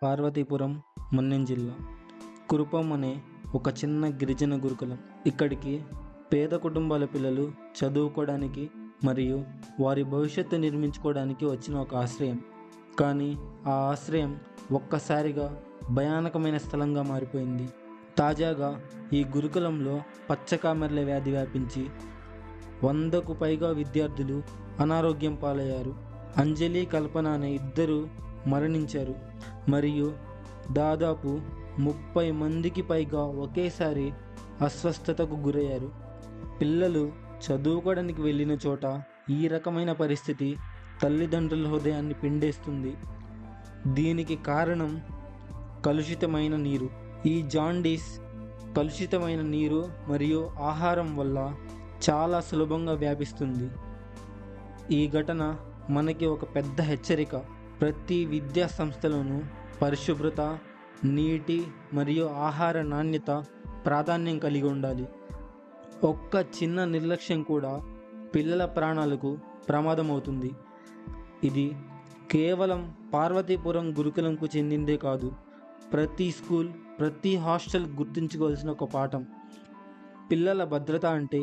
పార్వతీపురం, మన్యం జిల్లా. కురుపం అనే ఒక చిన్న గిరిజన గురుకులం. ఇక్కడికి పేద కుటుంబాల పిల్లలు చదువుకోవడానికి మరియు వారి భవిష్యత్తు నిర్మించుకోవడానికి వచ్చిన ఒక ఆశ్రయం. కానీ ఆ ఆశ్రయం ఒక్కసారిగా భయానకమైన స్థలంగా మారిపోయింది. తాజాగా ఈ గురుకులంలో పచ్చకామెర్ల వ్యాధి వ్యాపించి 100కు పైగా విద్యార్థులు అనారోగ్యం పాలయ్యారు. అంజలి, కల్పన అనే ఇద్దరు మరణించారు మరియు దాదాపు 30 మందికి పైగా ఒకేసారి అస్వస్థతకు గురయ్యారు. పిల్లలు చదువుకోవడానికి వెళ్ళిన చోట ఈ రకమైన పరిస్థితి తల్లిదండ్రుల హృదయాన్ని పిండేస్తుంది. దీనికి కారణం కలుషితమైన నీరు. ఈ జాండీస్ కలుషితమైన నీరు మరియు ఆహారం వల్ల చాలా సులభంగా వ్యాపిస్తుంది. ఈ ఘటన మనకి ఒక పెద్ద హెచ్చరిక. ప్రతి విద్యా సంస్థలోనూ పరిశుభ్రత, నీటి మరియు ఆహార నాణ్యత ప్రాధాన్యం కలిగి ఉండాలి. ఒక్క చిన్న నిర్లక్ష్యం కూడా పిల్లల ప్రాణాలకు ప్రమాదం అవుతుంది. ఇది కేవలం పార్వతీపురం గురుకులంకు చెందిందే కాదు, ప్రతి స్కూల్, ప్రతి హాస్టల్ గుర్తుంచుకోవాల్సిన ఒక పాఠం. పిల్లల భద్రత అంటే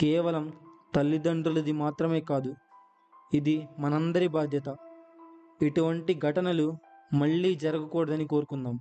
కేవలం తల్లిదండ్రులది మాత్రమే కాదు, ఇది మనందరి బాధ్యత. ఇటువంటి ఘటనలు మళ్ళీ జరగకూడదని కోరుకుందాం.